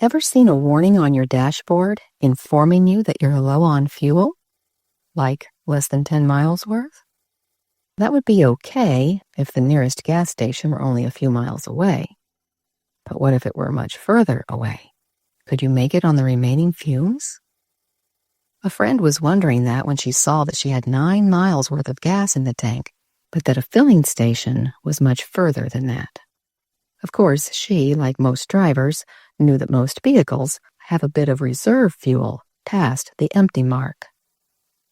Ever seen a warning on your dashboard informing you that you're low on fuel? Like less than 10 miles worth? That would be okay if the nearest gas station were only a few miles away. But what if it were much further away? Could you make it on the remaining fumes? A friend was wondering that when she saw that she had 9 miles worth of gas in the tank, but that a filling station was much further than that. Of course, she, like most drivers, knew that most vehicles have a bit of reserve fuel past the empty mark.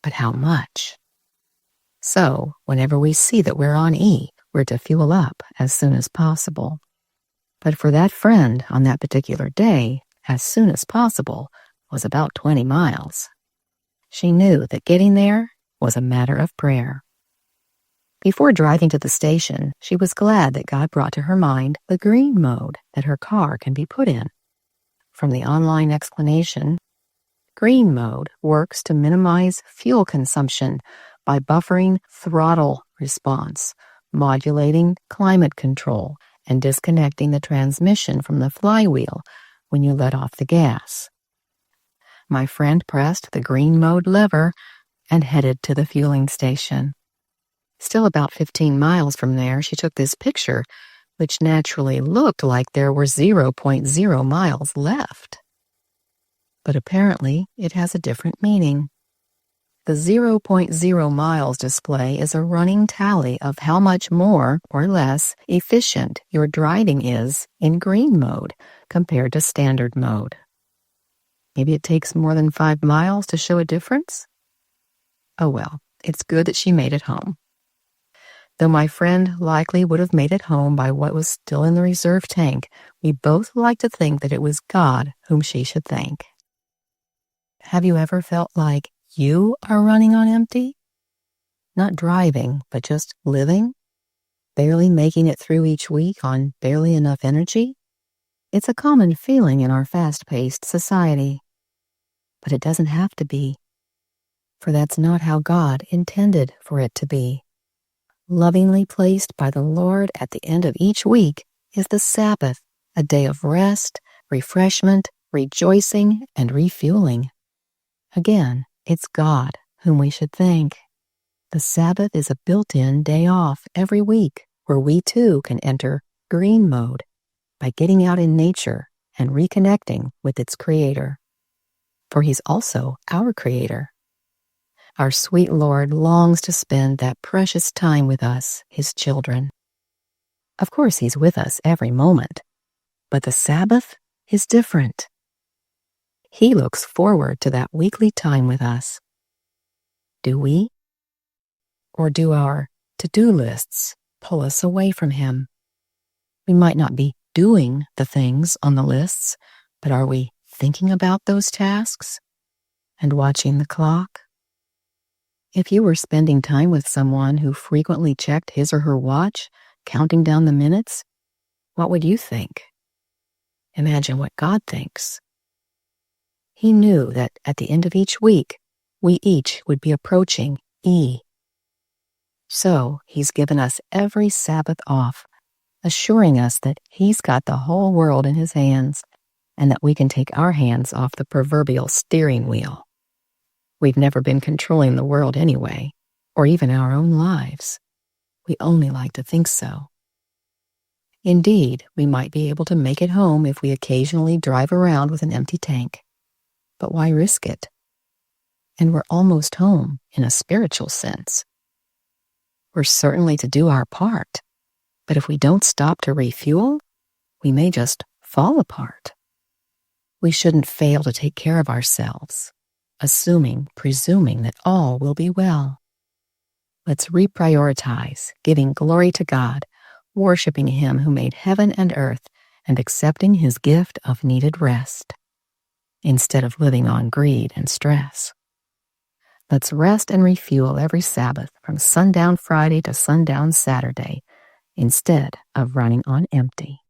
But how much? So, whenever we see that we're on E, we're to fuel up as soon as possible. But for that friend on that particular day, as soon as possible was about 20 miles. She knew that getting there was a matter of prayer. Before driving to the station, she was glad that God brought to her mind the green mode that her car can be put in. From the online explanation, green mode works to minimize fuel consumption by buffering throttle response, modulating climate control, and disconnecting the transmission from the flywheel when you let off the gas. My friend pressed the green mode lever and headed to the fueling station. Still about 15 miles from there, she took this picture, which naturally looked like there were 0.0 miles left. But apparently, it has a different meaning. The 0.0 miles display is a running tally of how much more or less efficient your driving is in green mode compared to standard mode. Maybe it takes more than 5 miles to show a difference? Oh well, it's good that she made it home. Though my friend likely would have made it home by what was still in the reserve tank, we both like to think that it was God whom she should thank. Have you ever felt like you are running on empty? Not driving, but just living? Barely making it through each week on barely enough energy? It's a common feeling in our fast-paced society. But it doesn't have to be, for that's not how God intended for it to be. Lovingly placed by the Lord at the end of each week is the Sabbath, a day of rest, refreshment, rejoicing, and refueling. Again, it's God whom we should thank. The Sabbath is a built-in day off every week where we too can enter green mode by getting out in nature and reconnecting with its Creator. For He's also our Creator. Our sweet Lord longs to spend that precious time with us, His children. Of course, He's with us every moment, but the Sabbath is different. He looks forward to that weekly time with us. Do we? Or do our to-do lists pull us away from Him? We might not be doing the things on the lists, but are we thinking about those tasks and watching the clock? If you were spending time with someone who frequently checked his or her watch, counting down the minutes, what would you think? Imagine what God thinks. He knew that at the end of each week, we each would be approaching E. So He's given us every Sabbath off, assuring us that He's got the whole world in His hands and that we can take our hands off the proverbial steering wheel. We've never been controlling the world anyway, or even our own lives. We only like to think so. Indeed, we might be able to make it home if we occasionally drive around with an empty tank. But why risk it? And we're almost home in a spiritual sense. We're certainly to do our part, but if we don't stop to refuel, we may just fall apart. We shouldn't fail to take care of ourselves, presuming that all will be well. Let's reprioritize giving glory to God, worshiping Him who made heaven and earth, and accepting His gift of needed rest, instead of living on greed and stress. Let's rest and refuel every Sabbath from sundown Friday to sundown Saturday, instead of running on empty.